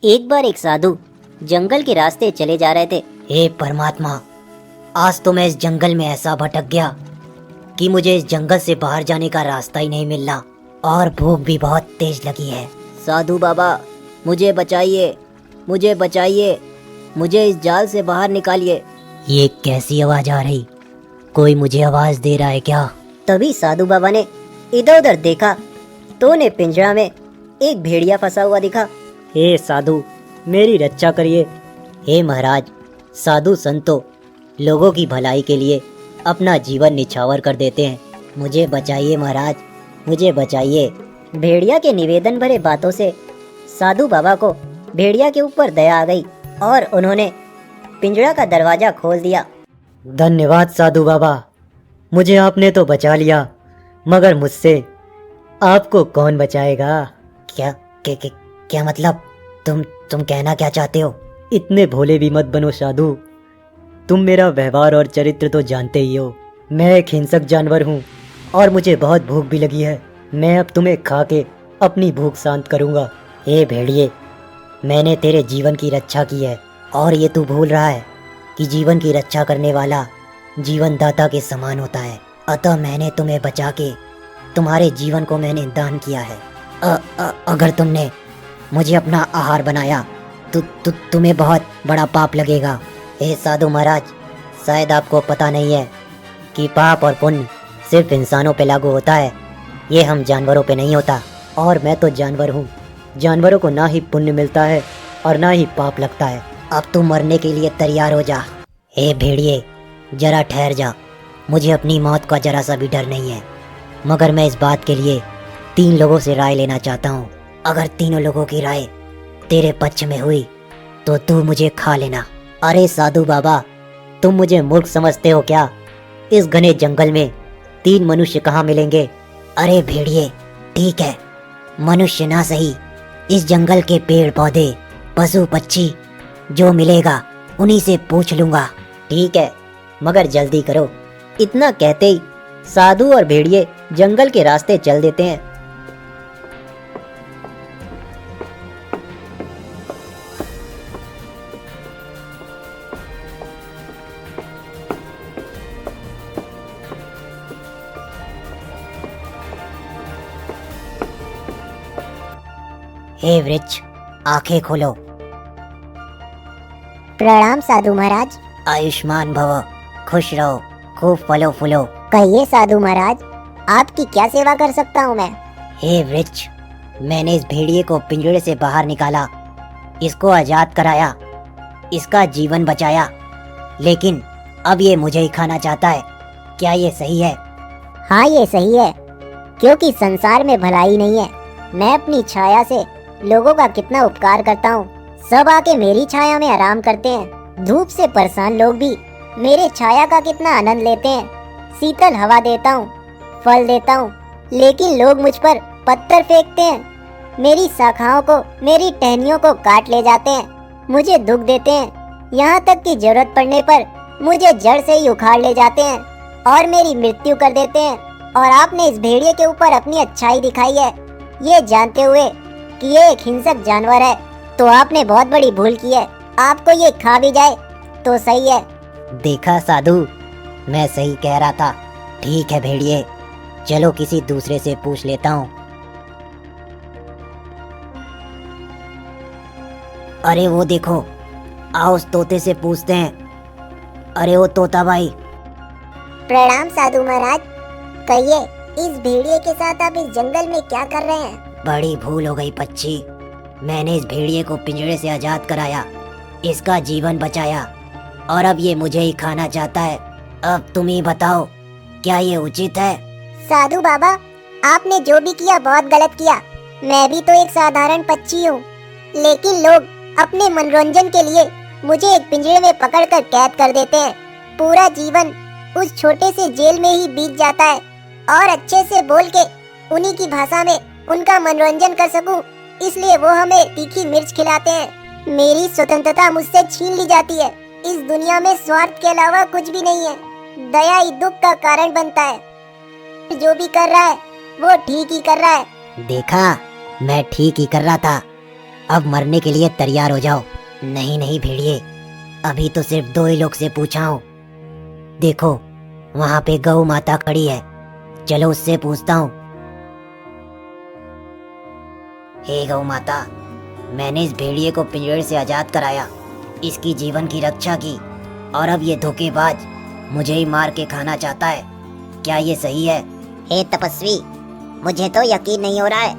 एक बार एक साधु जंगल के रास्ते चले जा रहे थे। हे परमात्मा, आज तो मैं इस जंगल में ऐसा भटक गया कि मुझे इस जंगल से बाहर जाने का रास्ता ही नहीं मिल रहा और भूख भी बहुत तेज लगी है। साधु बाबा, मुझे बचाइए, मुझे बचाइए, मुझे इस जाल से बाहर निकालिए। ये कैसी आवाज आ रही? कोई मुझे आवाज दे रहा है क्या? तभी साधु बाबा ने इधर उधर देखा तो उन्हें पिंजरा में एक भेड़िया फंसा हुआ दिखा। हे साधु, मेरी रक्षा करिए। हे महाराज, साधु संतो लोगों की भलाई के लिए अपना जीवन निछावर कर देते हैं। मुझे बचाइए महाराज, मुझे बचाइए। भेड़िया के निवेदन भरे बातों से साधु बाबा को भेड़िया के ऊपर दया आ गई और उन्होंने पिंजरा का दरवाजा खोल दिया। धन्यवाद साधु बाबा, मुझे आपने तो बचा लिया, मगर मुझसे आपको कौन बचाएगा? क्या क्या क्या, क्या मतलब? तुम कहना क्या चाहते हो? इतने भोले भी मत बनो साधु, तुम मेरा व्यवहार और चरित्र तो जानते ही हो। मैं एक हिंसक जानवर हूँ और मुझे बहुत भूख भी लगी है। मैं अब तुम्हें खा के अपनी भूख शांत करूँगा। हे भेड़िए, मैंने तेरे जीवन की रक्षा की है और ये तू भूल रहा है कि जीवन की रक्षा करने वाला जीवन दाता के समान होता है। अतः मैंने तुम्हें बचा के तुम्हारे जीवन को मैंने दान किया है। अगर तुमने मुझे अपना आहार बनाया तो तुम्हें बहुत बड़ा पाप लगेगा। हे साधु महाराज, शायद आपको पता नहीं है कि पाप और पुण्य सिर्फ इंसानों पे लागू होता है, ये हम जानवरों पे नहीं होता। और मैं तो जानवर हूँ, जानवरों को ना ही पुण्य मिलता है और ना ही पाप लगता है। अब तू मरने के लिए तैयार हो जा। हे भेड़िए, जरा ठहर जा, मुझे अपनी मौत का जरा सा भी डर नहीं है, मगर मैं इस बात के लिए 3 लोगों से राय लेना चाहता हूँ। अगर तीनों लोगों की राय तेरे पक्ष में हुई तो तू मुझे खा लेना। अरे साधु बाबा, तुम मुझे मूर्ख समझते हो क्या? इस घने जंगल में 3 मनुष्य कहाँ मिलेंगे? अरे भेड़िए, ठीक है, मनुष्य ना सही, इस जंगल के पेड़ पौधे, पशु पक्षी जो मिलेगा उन्हीं से पूछ लूंगा। ठीक है, मगर जल्दी करो। इतना कहते ही साधु और भेड़िए जंगल के रास्ते चल देते हैं। हे वृक्ष, आंखें खोलो। प्रणाम साधु महाराज। आयुष्मान भव, खुश रहो, खूब फलो फूलो। कहिए साधु महाराज, आपकी क्या सेवा कर सकता हूँ मैं? हे वृक्ष, मैंने इस भेड़िए को पिंजरे से बाहर निकाला, इसको आजाद कराया, इसका जीवन बचाया, लेकिन अब ये मुझे ही खाना चाहता है। क्या ये सही है? हाँ, ये सही है, क्योंकि संसार में भलाई नहीं है। मैं अपनी छाया से लोगों का कितना उपकार करता हूँ, सब आके मेरी छाया में आराम करते हैं। धूप से परेशान लोग भी मेरे छाया का कितना आनंद लेते हैं। शीतल हवा देता हूँ, फल देता हूँ, लेकिन लोग मुझ पर पत्थर फेंकते हैं, मेरी शाखाओं को, मेरी टहनियों को काट ले जाते हैं, मुझे दुख देते हैं, यहाँ तक कि जरूरत पड़ने पर मुझे जड़ से ही उखाड़ ले जाते हैं और मेरी मृत्यु कर देते हैं। और आपने इस भेड़िए के ऊपर अपनी अच्छाई दिखाई है, ये जानते हुए कि ये एक हिंसक जानवर है, तो आपने बहुत बड़ी भूल की है। आपको ये खा भी जाए तो सही है। देखा साधु, मैं सही कह रहा था। ठीक है भेड़िए, चलो किसी दूसरे से पूछ लेता हूँ। अरे वो देखो, आओ उस तोते से पूछते हैं। अरे वो तोता भाई। प्रणाम साधु महाराज। कहिए, इस भेड़िए के साथ आप इस जंगल में क्या कर रहे हैं? बड़ी भूल हो गई पक्षी, मैंने इस भेड़िए को पिंजरे से आजाद कराया, इसका जीवन बचाया और अब ये मुझे ही खाना चाहता है। अब तुम ही बताओ, क्या ये उचित है? साधु बाबा, आपने जो भी किया बहुत गलत किया। मैं भी तो एक साधारण पक्षी हूँ, लेकिन लोग अपने मनोरंजन के लिए मुझे एक पिंजरे में पकड़कर कैद कर देते हैं। पूरा जीवन उस छोटे से जेल में ही बीत जाता है और अच्छे से बोल के उन्हीं की भाषा में उनका मनोरंजन कर सकूं, इसलिए वो हमें तीखी मिर्च खिलाते हैं। मेरी स्वतंत्रता मुझसे छीन ली जाती है। इस दुनिया में स्वार्थ के अलावा कुछ भी नहीं है। दया ही दुख का कारण बनता है। जो भी कर रहा है वो ठीक ही कर रहा है। देखा, मैं ठीक ही कर रहा था। अब मरने के लिए तैयार हो जाओ। नहीं नहीं भेड़िए, अभी तो सिर्फ 2 ही लोग से पूछा हूँ। देखो वहाँ पे गौ माता खड़ी है, चलो उससे पूछता हूँ। हे गौ माता, मैंने इस भेड़िए को पिंजरे से आजाद कराया, इसकी जीवन की रक्षा की, और अब ये धोखेबाज मुझे ही मार के खाना चाहता है। क्या ये सही है? हे तपस्वी, मुझे तो यकीन नहीं हो रहा है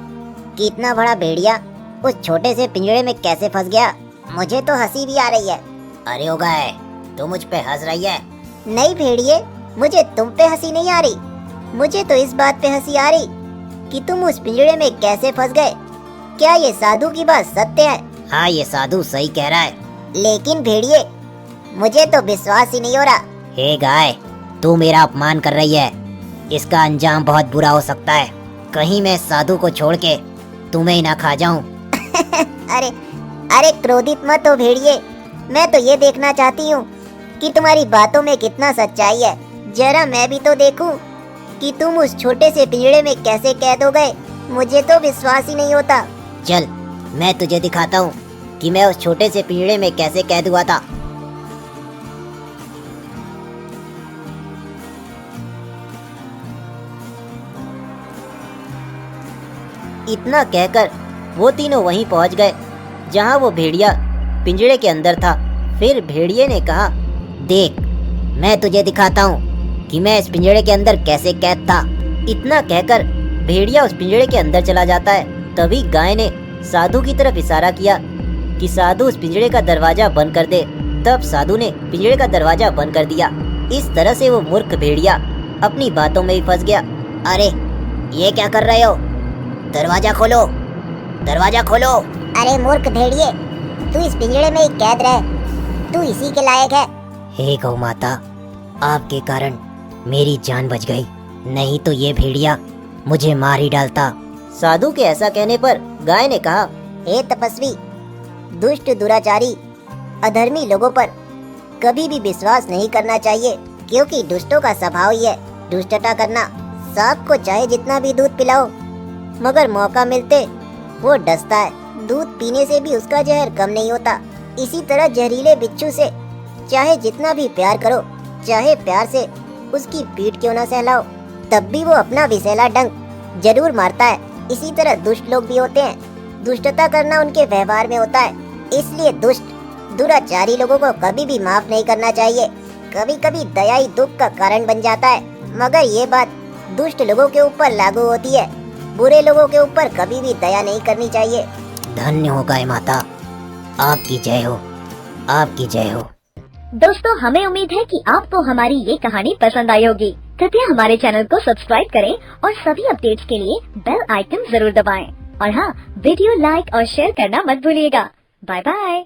कि इतना बड़ा भेड़िया उस छोटे से पिंजरे में कैसे फंस गया। मुझे तो हंसी भी आ रही है। अरे होगा है, तू मुझ पे हंस रही है? नहीं भेड़िए, मुझे तुम पे हंसी नहीं आ रही। मुझे तो इस बात पे हंसी आ रही कि तुम उस पिंजरे में कैसे फंस गए। क्या ये साधु की बात सत्य है? हाँ, ये साधु सही कह रहा है। लेकिन भेड़िए, मुझे तो विश्वास ही नहीं हो रहा। हे गाय, तू मेरा अपमान कर रही है, इसका अंजाम बहुत बुरा हो सकता है। कहीं मैं साधु को छोड़ के तुम्हें ही ना खा जाऊं। अरे अरे क्रोधित मत हो भेड़िए, मैं तो ये देखना चाहती हूँ कि तुम्हारी बातों में कितना सच्चाई है। जरा मैं भी तो देखूं कि तुम उस छोटे से पिंजरे में कैसे कैद हो गए। मुझे तो विश्वास ही नहीं होता। चल मैं तुझे दिखाता हूँ कि मैं उस छोटे से पिंजरे में कैसे कैद हुआ था। इतना कहकर वो तीनों वहीं पहुंच गए जहां वो भेड़िया पिंजरे के अंदर था। फिर भेड़िए ने कहा, देख मैं तुझे दिखाता हूँ कि मैं इस पिंजरे के अंदर कैसे कैद था। इतना कहकर भेड़िया उस पिंजरे के अंदर चला जाता है। तभी गाय ने साधु की तरफ इशारा किया कि साधु उस पिंजरे का दरवाजा बंद कर दे। तब साधु ने पिंजरे का दरवाजा बंद कर दिया। इस तरह से वो मूर्ख भेड़िया अपनी बातों में ही फंस गया। अरे ये क्या कर रहे हो? दरवाजा खोलो, दरवाजा खोलो। अरे मूर्ख भेड़िए, तू इस पिंजरे में ही कैद रहे, तू इसी के लायक है। हे गौ माता, आपके कारण मेरी जान बच गई, नहीं तो ये भेड़िया मुझे मार ही डालता। साधु के ऐसा कहने पर गाय ने कहा, हे तपस्वी, दुष्ट दुराचारी अधर्मी लोगों पर कभी भी विश्वास नहीं करना चाहिए, क्योंकि दुष्टों का स्वभाव ही है दुष्टता करना। सांप को चाहे जितना भी दूध पिलाओ, मगर मौका मिलते वो डसता है। दूध पीने से भी उसका जहर कम नहीं होता। इसी तरह जहरीले बिच्छू से चाहे जितना भी प्यार करो, चाहे प्यार से उसकी पीठ क्यों न सहलाओ, तब भी वो अपना विषैला डंक जरूर मारता है। इसी तरह दुष्ट लोग भी होते हैं, दुष्टता करना उनके व्यवहार में होता है। इसलिए दुष्ट दुराचारी लोगों को कभी भी माफ नहीं करना चाहिए। कभी कभी दया ही दुख का कारण बन जाता है, मगर ये बात दुष्ट लोगों के ऊपर लागू होती है। बुरे लोगों के ऊपर कभी भी दया नहीं करनी चाहिए। धन्य हो गाय माता, आपकी जय हो, आपकी जय हो। दोस्तों, हमें उम्मीद है कि आपको हमारी ये कहानी पसंद आई होगी। कृपया हमारे चैनल को सब्सक्राइब करें और सभी अपडेट्स के लिए बेल आइकन जरूर दबाएं। और हाँ, वीडियो लाइक और शेयर करना मत भूलिएगा। Bye bye.